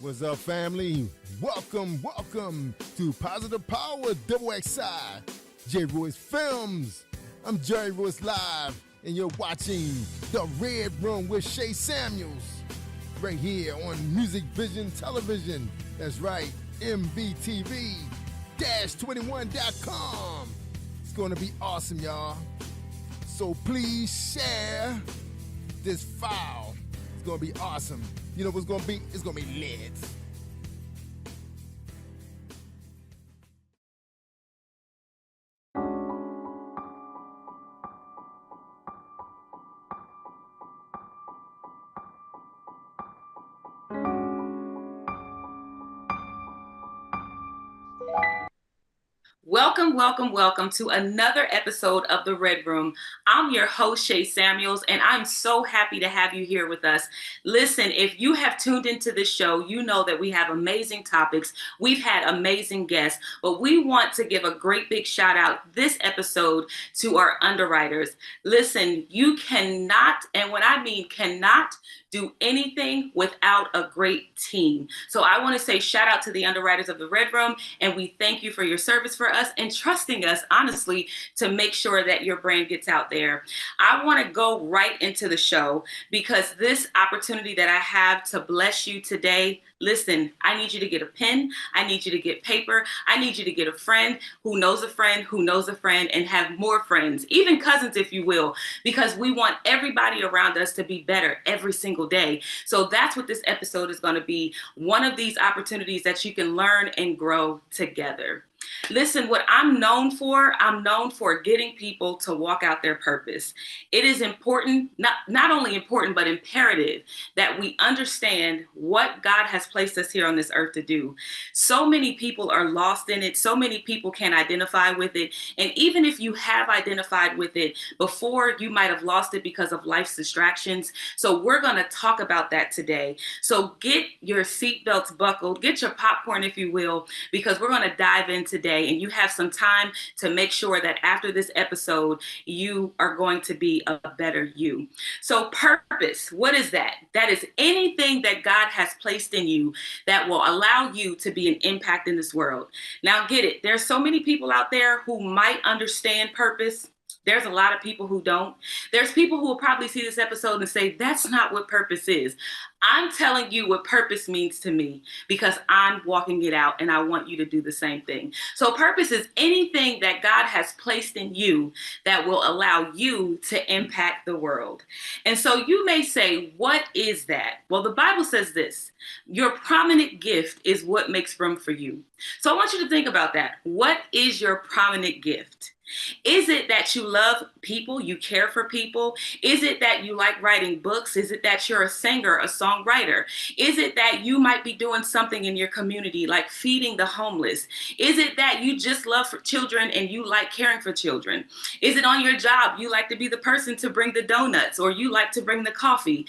What's up, family? Welcome to Positive Power XXI, J. Royce Films. I'm Jerry Royce Live, and you're watching The Red Room with Shay Samuels, right here on Music Vision Television. That's right, MVTV-21.com. It's going to be awesome, y'all. So please share this file. It's going to be awesome. You know what's going to be? It's going to be lit. Welcome to another episode of The Red Room. I'm your host, Shay Samuels, and I'm so happy to have you here with us. Listen, if you have tuned into this show, you know that we have amazing topics. We've had amazing guests, but we want to give a great big shout out this episode to our underwriters. Listen, you cannot, and when I mean cannot, do anything without a great team. So I want to say shout out to the underwriters of the Red Room, and we thank you for your service for us and trusting us, honestly, to make sure that your brand gets out there. I want to go right into the show because this opportunity that I have to bless you today, listen, I need you to get a pen. I need you to get paper. I need you to get a friend who knows a friend who knows a friend and have more friends, even cousins, if you will, because we want everybody around us to be better every single day. So that's what this episode is going to be. One of these opportunities that you can learn and grow together. Listen, what I'm known for getting people to walk out their purpose. It is important, not only important, but imperative that we understand what God has placed us here on this earth to do. So many people are lost in it. So many people can't identify with it. And even if you have identified with it before, you might have lost it because of life's distractions. So we're going to talk about that today. So get your seatbelts buckled, get your popcorn, if you will, because we're going to dive in today, and you have some time to make sure that after this episode, you are going to be a better you. So purpose, what is that? That is anything that God has placed in you that will allow you to be an impact in this world. Now get it. There's so many people out there who might understand purpose. There's a lot of people who don't. There's people who will probably see this episode and say, that's not what purpose is. I'm telling you what purpose means to me because I'm walking it out, and I want you to do the same thing. So purpose is anything that God has placed in you that will allow you to impact the world. And so you may say, what is that? Well, the Bible says this: your prominent gift is what makes room for you. So I want you to think about that. What is your prominent gift? Is it that you love people, you care for people? Is it that you like writing books? Is it that you're a singer, a songwriter? Is it that you might be doing something in your community like feeding the homeless? Is it that you just love for children and you like caring for children? Is it on your job you like to be the person to bring the donuts or you like to bring the coffee?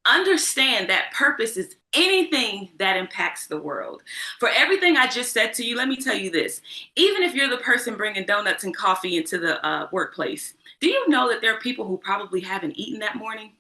Understand that purpose is anything that impacts the world. For everything I just said to you, let me tell you this. Even if you're the person bringing donuts and coffee into the workplace, do you know that there are people who probably haven't eaten that morning?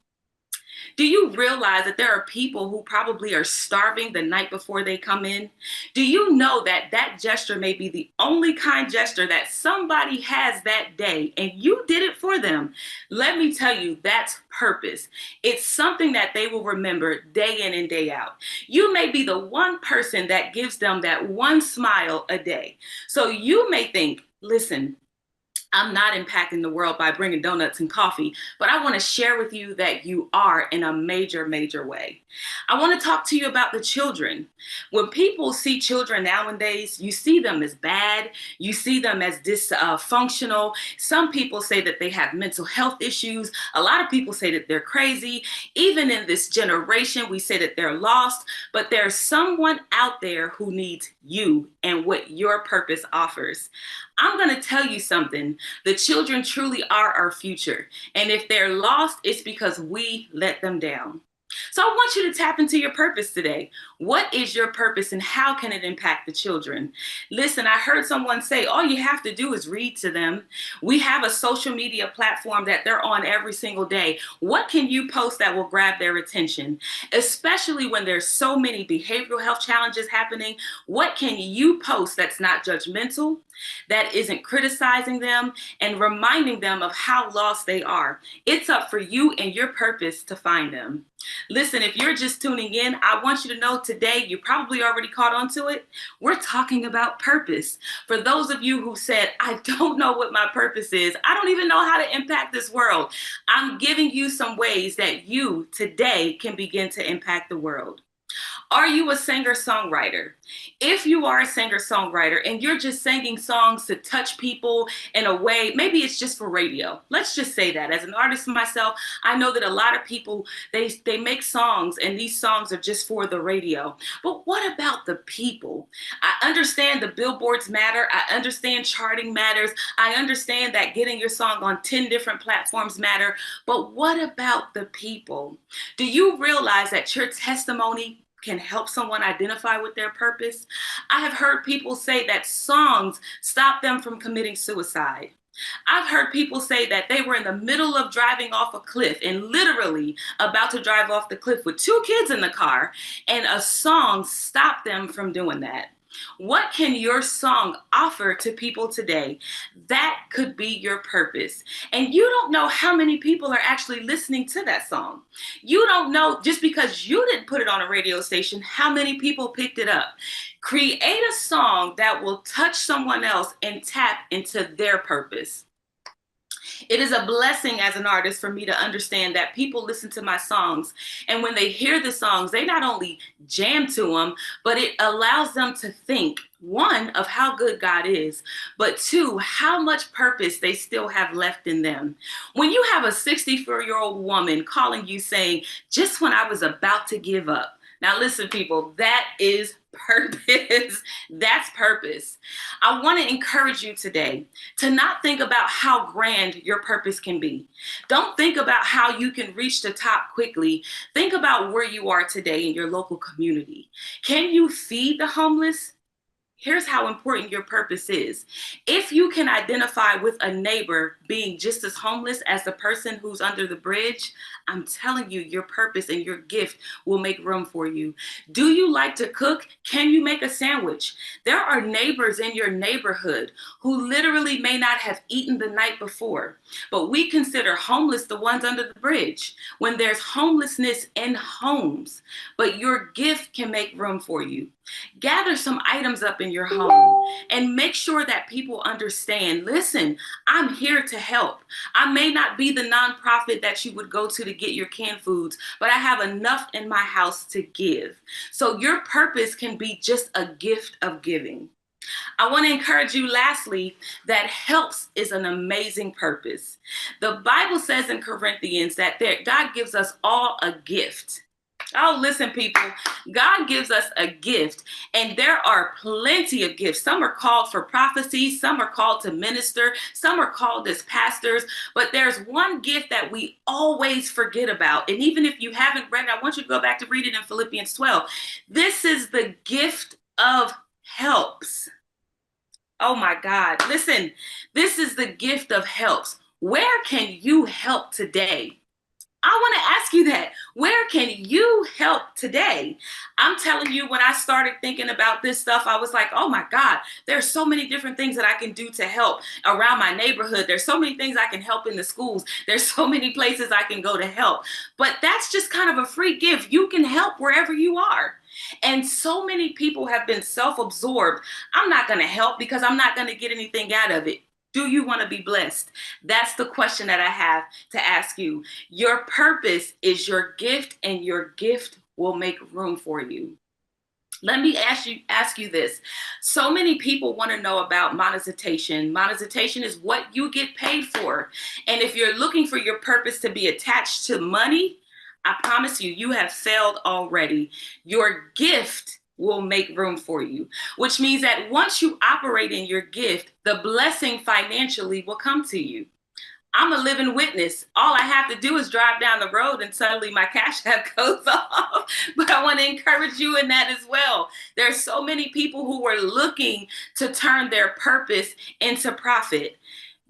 Do you realize that there are people who probably are starving the night before they come in? Do you know that that gesture may be the only kind gesture that somebody has that day and you did it for them? Let me tell you, that's purpose. It's something that they will remember day in and day out. You may be the one person that gives them that one smile a day. So you may think, listen, I'm not impacting the world by bringing donuts and coffee, but I want to share with you that you are in a major, major way. I want to talk to you about the children. When people see children nowadays, you see them as bad. You see them as dysfunctional. Some people say that they have mental health issues. A lot of people say that they're crazy. Even in this generation, we say that they're lost, but there's someone out there who needs you and what your purpose offers. I'm going to tell you something. The children truly are our future. And if they're lost, it's because we let them down. So I want you to tap into your purpose today. What is your purpose and how can it impact the children? Listen, I heard someone say all you have to do is read to them. We have a social media platform that they're on every single day. What can you post that will grab their attention? Especially when there's so many behavioral health challenges happening, what can you post that's not judgmental, that isn't criticizing them and reminding them of how lost they are? It's up for you and your purpose to find them. Listen, if you're just tuning in, I want you to know today, you probably already caught on to it. We're talking about purpose. For those of you who said, I don't know what my purpose is, I don't even know how to impact this world, I'm giving you some ways that you today can begin to impact the world. Are you a singer-songwriter? If you are a singer-songwriter and you're just singing songs to touch people in a way, maybe it's just for radio. Let's just say that. As an artist myself, I know that a lot of people, they make songs and these songs are just for the radio. But what about the people? I understand the billboards matter. I understand charting matters. I understand that getting your song on 10 different platforms matter. But what about the people? Do you realize that your testimony can help someone identify with their purpose? I have heard people say that songs stop them from committing suicide. I've heard people say that they were in the middle of driving off a cliff and literally about to drive off the cliff with two kids in the car, and a song stopped them from doing that. What can your song offer to people today? That could be your purpose. And you don't know how many people are actually listening to that song. You don't know, just because you didn't put it on a radio station, how many people picked it up. Create a song that will touch someone else and tap into their purpose. It is a blessing as an artist for me to understand that people listen to my songs, and when they hear the songs, they not only jam to them, but it allows them to think, one, of how good God is, but two, how much purpose they still have left in them. When you have a 64-year-old woman calling you saying, just when I was about to give up. Now listen, people, that is purpose. That's purpose. I want to encourage you today to not think about how grand your purpose can be. Don't think about how you can reach the top quickly. Think about where you are today in your local community. Can you feed the homeless? Here's how important your purpose is. If you can identify with a neighbor being just as homeless as the person who's under the bridge, I'm telling you, your purpose and your gift will make room for you. Do you like to cook? Can you make a sandwich? There are neighbors in your neighborhood who literally may not have eaten the night before, but we consider homeless the ones under the bridge when there's homelessness in homes, but your gift can make room for you. Gather some items up in your home and make sure that people understand, listen, I'm here to help. I may not be the nonprofit that you would go to get your canned foods, but I have enough in my house to give. So your purpose can be just a gift of giving. I want to encourage you lastly that helps is an amazing purpose. The Bible says in Corinthians that God gives us all a gift. Oh, listen, people, God gives us a gift, and there are plenty of gifts. Some are called for prophecy, some are called to minister, some are called as pastors, but there's one gift that we always forget about. And even if you haven't read it, I want you to go back to read it in Philippians 12. This is the gift of helps. Oh my God, listen, this is the gift of helps. Where can you help today? I want to ask you that. Where can you help today? I'm telling you, when I started thinking about this stuff, I was like, oh my God, there's so many different things that I can do to help around my neighborhood. There's so many things I can help in the schools. There's so many places I can go to help. But that's just kind of a free gift. You can help wherever you are. And so many people have been self-absorbed. I'm not going to help because I'm not going to get anything out of it. Do you want to be blessed? That's the question that I have to ask you. Your purpose is your gift, and your gift will make room for you. Let me ask you this. So many people want to know about monetization. Monetization is what you get paid for. And if you're looking for your purpose to be attached to money, I promise you, you have failed already. Your gift will make room for you, which means that once you operate in your gift, the blessing financially will come to you. I'm a living witness. All I have to do is drive down the road and suddenly my Cash App goes off. But I want to encourage you in that as well. There's so many people who are looking to turn their purpose into profit.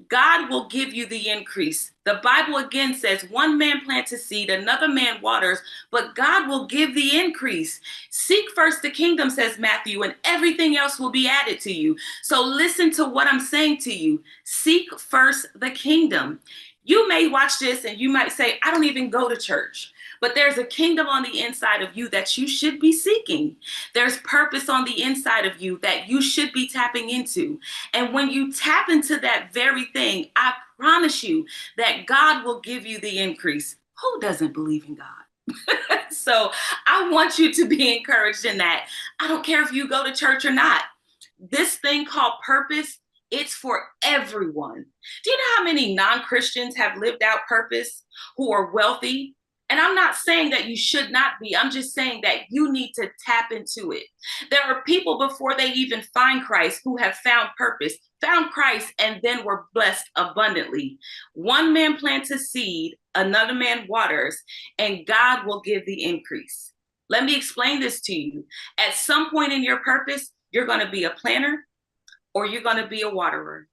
God will give you the increase. The Bible again says one man plants a seed, another man waters, but God will give the increase. Seek first the kingdom, says Matthew, and everything else will be added to you. So listen to what I'm saying to you. Seek first the kingdom. You may watch this and you might say, I don't even go to church. But there's a kingdom on the inside of you that you should be seeking. There's purpose on the inside of you that you should be tapping into. And when you tap into that very thing, I promise you that God will give you the increase. Who doesn't believe in God? So I want you to be encouraged in that. I don't care if you go to church or not. This thing called purpose, it's for everyone. Do you know how many non-Christians have lived out purpose who are wealthy? And I'm not saying that you should not be. I'm just saying that you need to tap into it. There are people before they even find Christ who have found purpose, found Christ, and then were blessed abundantly. One man plants a seed, another man waters, and God will give the increase. Let me explain this to you. At some point in your purpose, you're going to be a planter or you're going to be a waterer.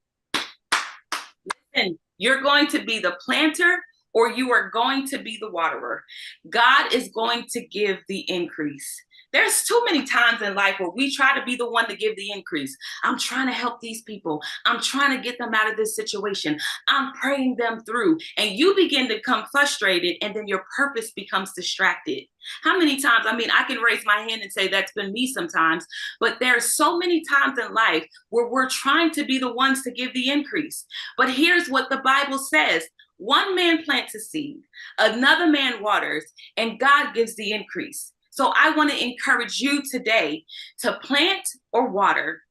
Listen, you're going to be the planter or you are going to be the waterer. God is going to give the increase. There's too many times in life where we try to be the one to give the increase. I'm trying to help these people. I'm trying to get them out of this situation. I'm praying them through. And you begin to become frustrated and then your purpose becomes distracted. How many times, I can raise my hand and say that's been me sometimes, but there's so many times in life where we're trying to be the ones to give the increase. But here's what the Bible says. One man plants a seed, another man waters, and God gives the increase. So I want to encourage you today to plant or water.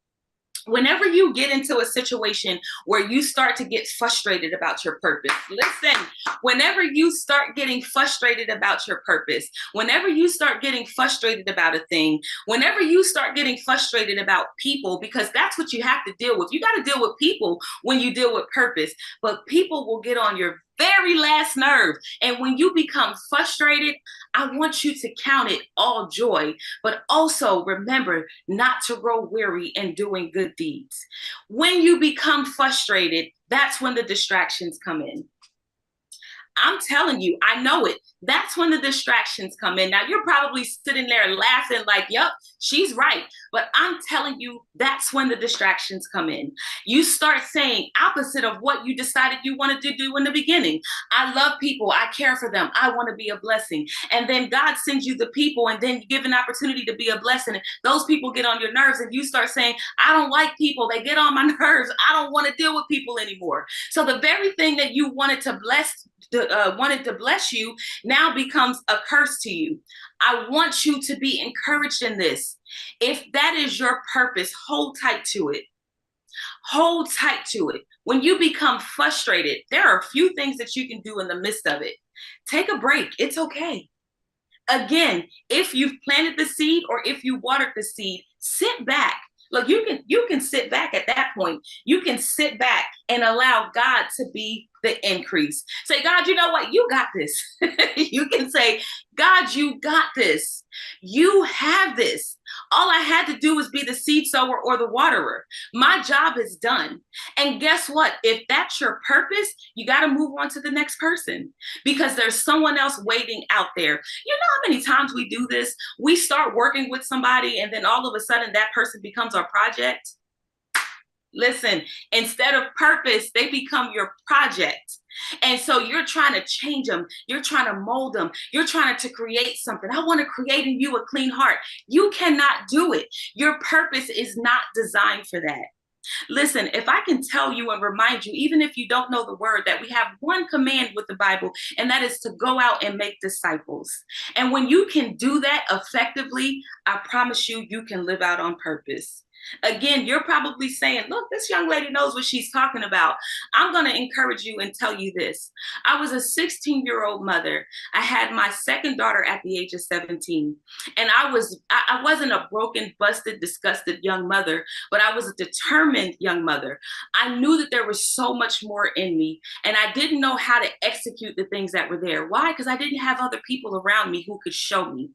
Whenever you get into a situation where you start to get frustrated about your purpose, listen, whenever you start getting frustrated about your purpose, whenever you start getting frustrated about a thing, whenever you start getting frustrated about people, because that's what you have to deal with. You got to deal with people when you deal with purpose, but people will get on your very last nerve. And when you become frustrated, I want you to count it all joy, but also remember not to grow weary in doing good deeds. When you become frustrated, that's when the distractions come in. I'm telling you, I know it. That's when the distractions come in. Now, you're probably sitting there laughing like, yep, she's right. But I'm telling you, that's when the distractions come in. You start saying opposite of what you decided you wanted to do in the beginning. I love people. I care for them. I want to be a blessing. And then God sends you the people and then you give an opportunity to be a blessing. Those people get on your nerves and you start saying, I don't like people. They get on my nerves. I don't want to deal with people anymore. So the very thing that you wanted to bless you now becomes a curse to you. I want you to be encouraged in this. If that is your purpose, hold tight to it. Hold tight to it. When you become frustrated, there are a few things that you can do in the midst of it. Take a break. It's okay. Again, if you've planted the seed or if you watered the seed, sit back. Look, you can sit back at that point. You can sit back and allow God to be the increase. Say, God, you know what? You got this. You can say, God, you got this. You have this. All I had to do was be the seed sower or the waterer. My job is done. And guess what? If that's your purpose, you got to move on to the next person because there's someone else waiting out there. You know how many times we do this? We start working with somebody and then all of a sudden that person becomes our project. Listen, instead of purpose, they become your project. And so you're trying to change them. You're trying to mold them. You're trying to create something. I want to create in you a clean heart. You cannot do it. Your purpose is not designed for that. Listen, if I can tell you and remind you, even if you don't know the word, that we have one command with the Bible, and that is to go out and make disciples. And when you can do that effectively, I promise you, you can live out on purpose. Again, you're probably saying, look, this young lady knows what she's talking about. I'm going to encourage you and tell you this. I was a 16-year-old mother. I had my second daughter at the age of 17. And I wasn't a broken, busted, disgusted young mother, but I was a determined young mother. I knew that there was so much more in me, and I didn't know how to execute the things that were there. Why? Because I didn't have other people around me who could show me.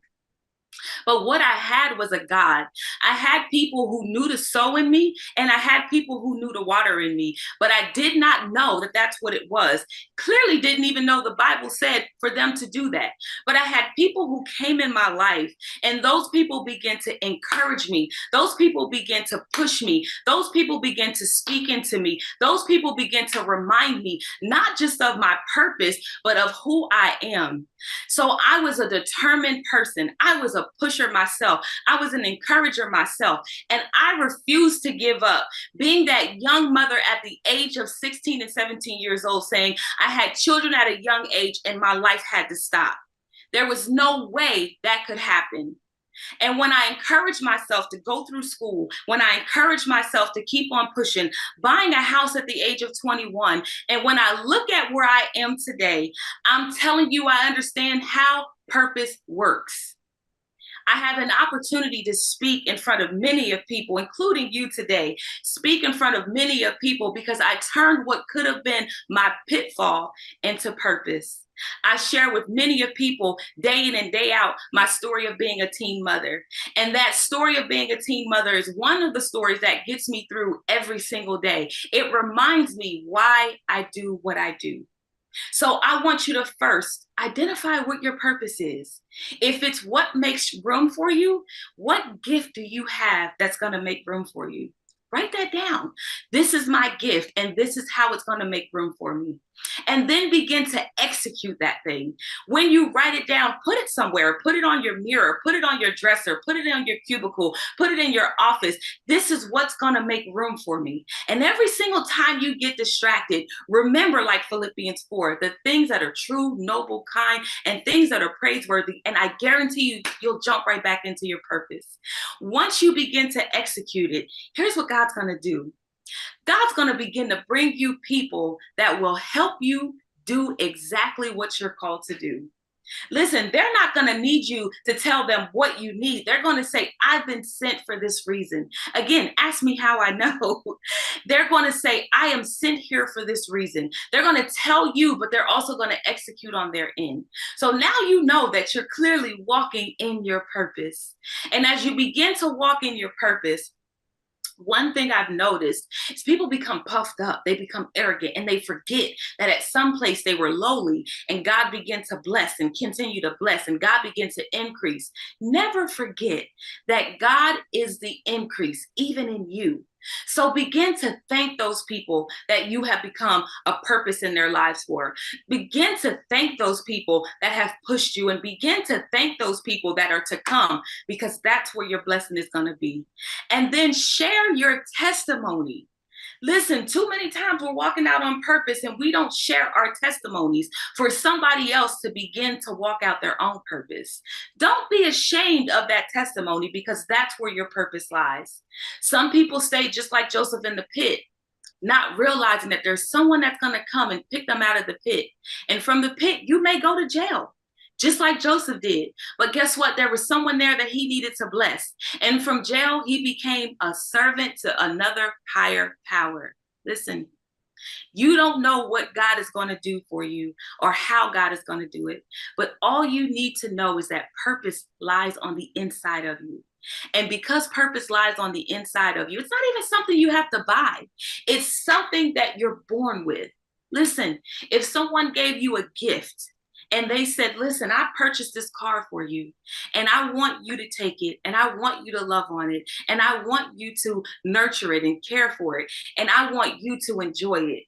But what I had was a God. I had people who knew to sow in me, and I had people who knew to water in me. But I did not know that that's what it was. Clearly didn't even know the Bible said for them to do that. But I had people who came in my life, and those people began to encourage me. Those people began to push me. Those people began to speak into me. Those people began to remind me, not just of my purpose, but of who I am. So I was a determined person. I was a pusher myself. I was an encourager myself. And I refused to give up. Being that young mother at the age of 16 and 17 years old, saying I had children at a young age and my life had to stop. There was no way that could happen. And when I encouraged myself to go through school, when I encouraged myself to keep on pushing, buying a house at the age of 21, and when I look at where I am today, I'm telling you, I understand how purpose works. I have an opportunity to speak in front of many of people, including you today, speak in front of many of people because I turned what could have been my pitfall into purpose. I share with many of people day in and day out my story of being a teen mother. And that story of being a teen mother is one of the stories that gets me through every single day. It reminds me why I do what I do. So I want you to first identify what your purpose is. If it's what makes room for you, what gift do you have that's going to make room for you? Write that down. This is my gift, and this is how it's going to make room for me. And then begin to execute that thing. When you write it down, put it somewhere. Put it on your mirror. Put it on your dresser. Put it on your cubicle. Put it in your office. This is what's going to make room for me. And every single time you get distracted, remember, like Philippians 4, the things that are true, noble, kind, and things that are praiseworthy. And I guarantee you, you'll jump right back into your purpose. Once you begin to execute it, here's what God's going to do. God's going to begin to bring you people that will help you do exactly what you're called to do. Listen, they're not going to need you to tell them what you need. They're going to say, I've been sent for this reason. Again, ask me how I know. They're going to say, I am sent here for this reason. They're going to tell you, but they're also going to execute on their end. So now you know that you're clearly walking in your purpose. And as you begin to walk in your purpose, one thing I've noticed is people become puffed up, they become arrogant, and they forget that at some place they were lowly, and God began to bless and continue to bless, and God began to increase. Never forget that God is the increase, even in you. So begin to thank those people that you have become a purpose in their lives for. Begin to thank those people that have pushed you, and begin to thank those people that are to come, because that's where your blessing is going to be. And then share your testimony. Listen, too many times we're walking out on purpose and we don't share our testimonies for somebody else to begin to walk out their own purpose. Don't be ashamed of that testimony, because that's where your purpose lies. Some people stay just like Joseph in the pit, not realizing that there's someone that's going to come and pick them out of the pit. And from the pit, you may go to jail, just like Joseph did. But guess what? There was someone there that he needed to bless. And from jail, he became a servant to another higher power. Listen, you don't know what God is going to do for you or how God is going to do it. But all you need to know is that purpose lies on the inside of you. And because purpose lies on the inside of you, it's not even something you have to buy. It's something that you're born with. Listen, if someone gave you a gift, and they said, listen, I purchased this car for you, and I want you to take it, and I want you to love on it, and I want you to nurture it and care for it, and I want you to enjoy it.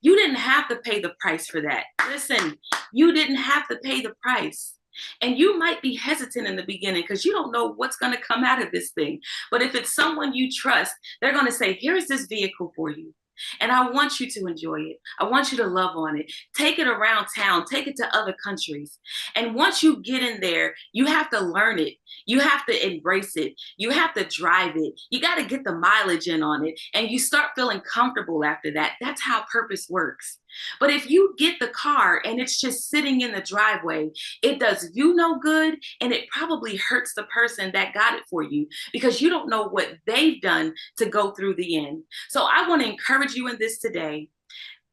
You didn't have to pay the price for that. Listen, you didn't have to pay the price. And you might be hesitant in the beginning because you don't know what's going to come out of this thing. But if it's someone you trust, they're going to say, here's this vehicle for you. And I want you to enjoy it. I want you to love on it. Take it around town, take it to other countries. And once you get in there, you have to learn it. You have to embrace it. You have to drive it. You got to get the mileage in on it. And you start feeling comfortable after that. That's how purpose works. But if you get the car and it's just sitting in the driveway, it does you no good, and it probably hurts the person that got it for you because you don't know what they've done to go through the end. So I want to encourage you in this today.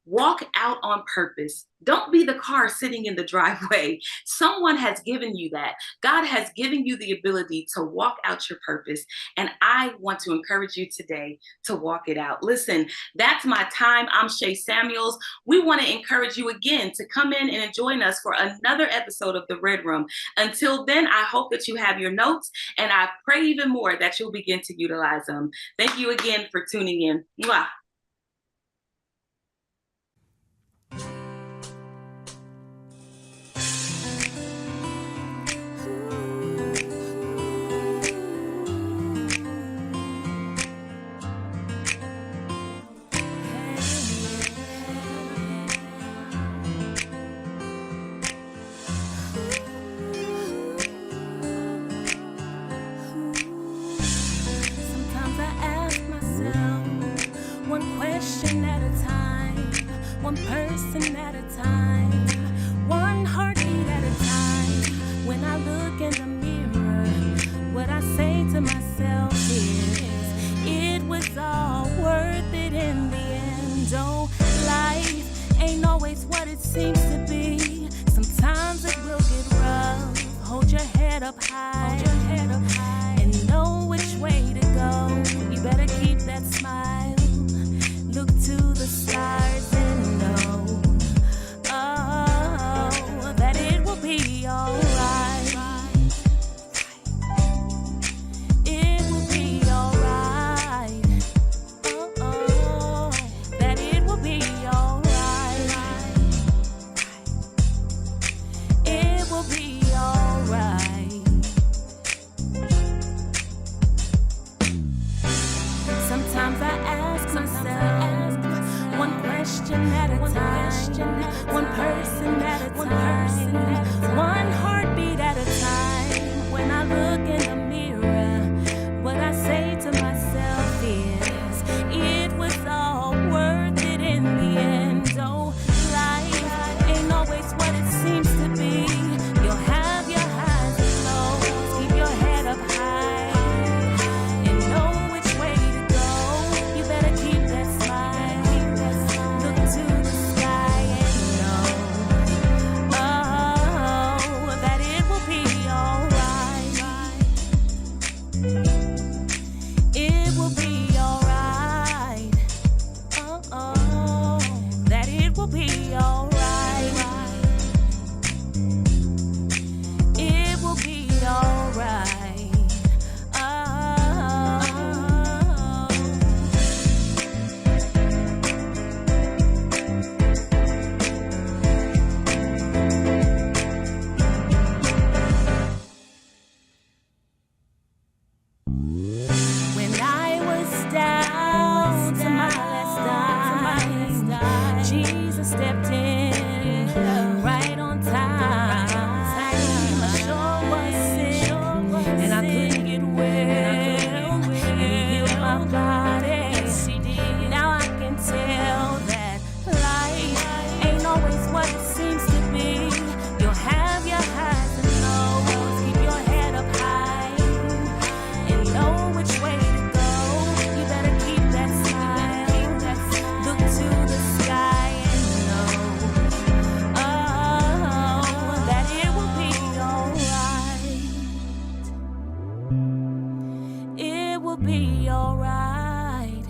Walk out on purpose. Don't be the car sitting in the driveway. Someone has given you that. God has given you the ability to walk out your purpose. And I want to encourage you today to walk it out. Listen, that's my time. I'm Shay Samuels. We want to encourage you again to come in and join us for another episode of The Red Room. Until then, I hope that you have your notes, and I pray even more that you'll begin to utilize them. Thank you again for tuning in. Mwah. One person at a time, one heartbeat at a time. When I look in the mirror, what I say to myself is, it was all worth it in the end. Oh, life ain't always what it seems to be. Sometimes it will get rough. Hold your head up high, and know which way to go. You better keep that smile. Look to the stars and know, oh, that it will be alright. It will be alright. Oh, that it will be alright. It will be alright. Sometimes I ask myself, one question at a time, one person at a time, one heartbeat at a time. When I look in the mirror, what I say to myself is, it was all worth it in the end. Oh, life ain't always what it seems to be. You'll have your highs and lows. Keep your head up high and know which way to go. You better keep that smile. Look to the sky and know, oh, that it will be alright. It will be alright. Oh, that it will be alright. It will be alright. Oh. When I was down to my last dime, Jesus stepped in right on time. I sure was sick and I couldn't get well. He healed my body. Now I can tell that life ain't always what it seems to be. You'll have your highs and lows. Keep your head up high and know which way to go. You better keep that smile. Look to the sky and know, oh, that it will be alright. It will be alright.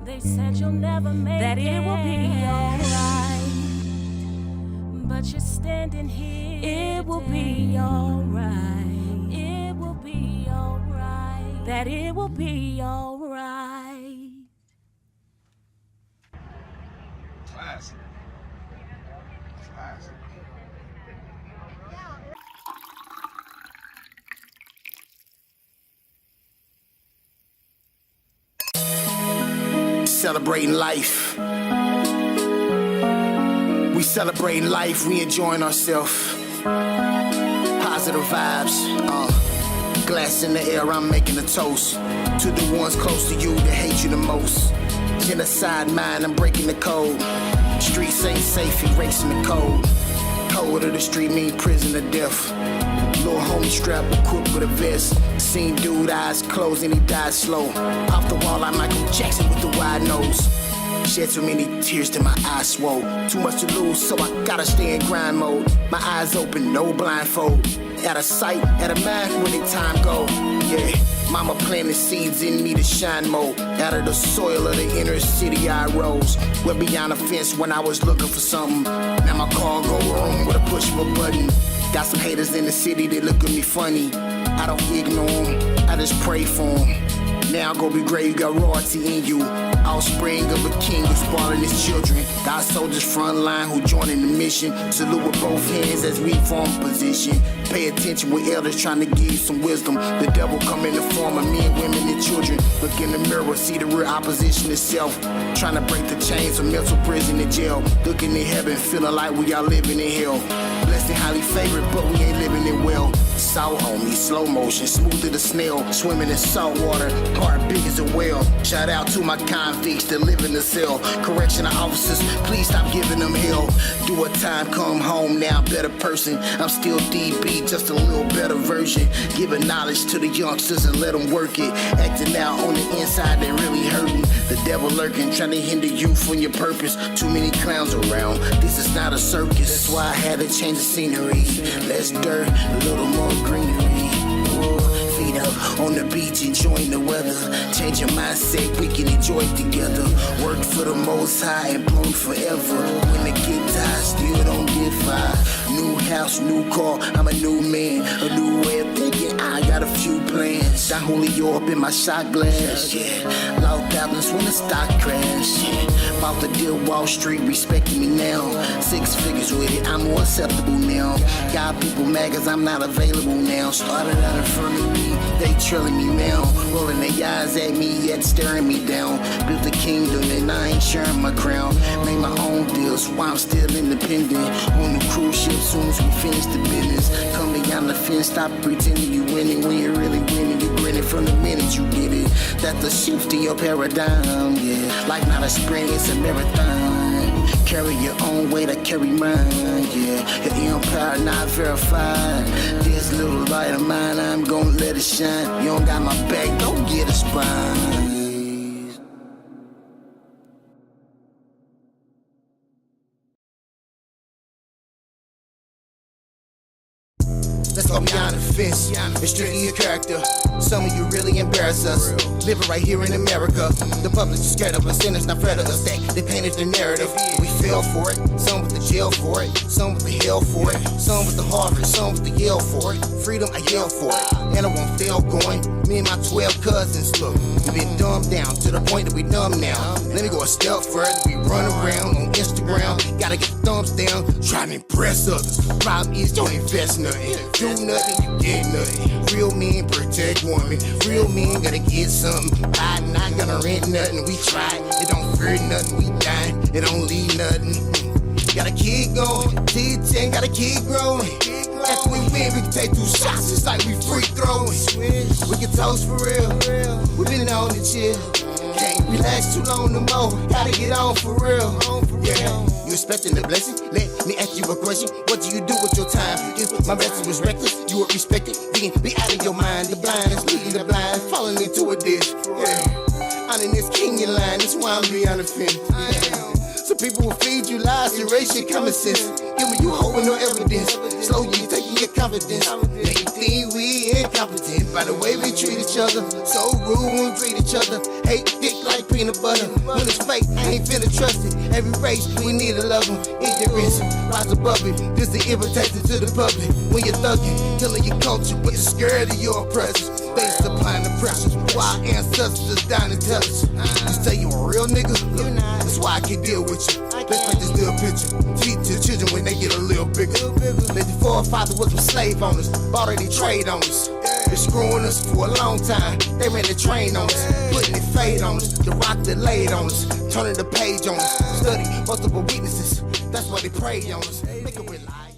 They said you'll never make that it will be alright, but you're standing here. It will be alright. It will be alright. That it will be alright. Classic. Classic. celebrating life. We celebrating life, we enjoying ourselves. Positive vibes, glass in the air, I'm making a toast to the ones close to you that hate you the most. Genocide mind, I'm breaking the code. Streets ain't safe, erasing the code. Code of the street mean prison or death. Little homie strapped, equipped with a vest. Seen dude eyes closed and he died slow. Off the wall like Michael Jackson with the wide nose. Shed too many tears till my eyes swole. Too much to lose, so I gotta stay in grind mode. My eyes open, no blindfold. Out of sight, out of mind, where did time go? Yeah, mama planted seeds in me to shine more. Out of the soil of the inner city I rose. Went beyond the fence when I was looking for something. Now my car go wrong with a push of a button. Got some haters in the city that look at me funny. I don't ignore them, I just pray for them. Now go be great, you got royalty in you. Offspring of a king who's spoiling his children. Got soldiers front line who joining the mission. Salute with both hands as we form position. Pay attention with elders trying to give you some wisdom. The devil come in the form of men, women, and children. Look in the mirror, see the real opposition itself. Trying to break the chains of mental prison and jail. Looking in heaven, feeling like we are living in hell. Blessed and highly favored, but we ain't living it well. Salt on me, slow motion, smooth as a snail. Swimming in salt water, heart big as a whale. Shout out to my convicts that live in the cell. Correctional officers, please stop giving them hell. Do a time, come home now, better person. I'm still DB, just a little better version. Giving knowledge to the youngsters and let them work it. Acting out on the inside, they really hurting. The devil lurking, trying to hinder you from your purpose. Too many clowns around, this is not a circus. That's why I had to change the scenery. Less dirt, a little more greenery. Whoa, feet up on the beach, enjoying the weather. Change your mindset, we can enjoy it together. Work for the most high and blown forever. When the get tired, still don't get fired. New house, new car, I'm a new man. A new way of thinking, I got a few plans. Got Julio up in my shot glass, yeah. Loud goblins when the stock crash, yeah. About to deal Wall Street, respecting me now. 6 figures with it, I'm more acceptable now. Got people mad cause I'm not available now. Started out in front of me, they trailing me now. Rolling their eyes at me, yet staring me down. Built a kingdom and I ain't sharing my crown. Made my own deals while I'm still independent. On the cruise ship, soon as we finish the business. Come beyond the fence, stop pretending you winning. When you're really winning, you grinning from the minute you get it. That's the shift in your paradigm, yeah. Life not a sprint, it's a marathon. Carry your own weight, I carry mine, yeah. Your empire not verified. This little light of mine, I'm gonna let it shine. You don't got my back, don't get a spine. Let's go beyond the fence. It's strictly your character. Some of you really embarrass us. Living right here in America. The public is scared of us, sinners not afraid of us. They painted the narrative. We fell for it. Some with the jail for it. Some with the hell for it. Some with the Harvard. Some with the Yale for it. Freedom, I yell for it. And I won't fail going. Me and my 12 cousins, look, we've been dumbed down to the point that we numb now. Let me go a step further. We run around on Instagram. Gotta get the thumbs down. Try to impress others. Problem is, you don't invest nothing. Do nothing, you get nothing. Real men protect women. Real men gotta get something. I'm not gonna rent nothing. We tried, it don't fear nothing. We dying, it don't leave nothing. Gotta keep going, T10 gotta keep growing. After we win, we can take 2 shots, it's like we free throwing. We can toast for real, we been on the chill. Can't relax too long no more, gotta get on for real. Yeah, you expecting the blessing? Let me ask you a question. What do you do with your time? If my message was reckless, you would respect it. Then be out of your mind. The blind is leading the blind, falling into a ditch. Yeah, I'm in this Kenyan line, that's why I'm beyond the fence. So people will feed you lies, erase your common sense. Giving you hope with no evidence. Slowly taking your confidence. They think we incompetent by the way we treat each other. So rude when we treat each other. Hate thick like peanut butter. When it's fake, I ain't finna trust it. Every race, we need to love them. Ignorance, rise above it. This the invitation to the public. When you're thugging, killing your culture, but you're scared of your oppressors. They supplying the pressures. Why ancestors dying to tell us? You say you a real nigga? That's why I can deal with you. Let's paint this little picture. Teach your children when they get a little bigger. Let the forefathers was some slave owners, bought any trade owners. Been screwing us for a long time. They ran the train on us, putting the fade on us, the rock that laid on us, turning the page on us. Study multiple weaknesses, that's why they prey on us. Make it rely.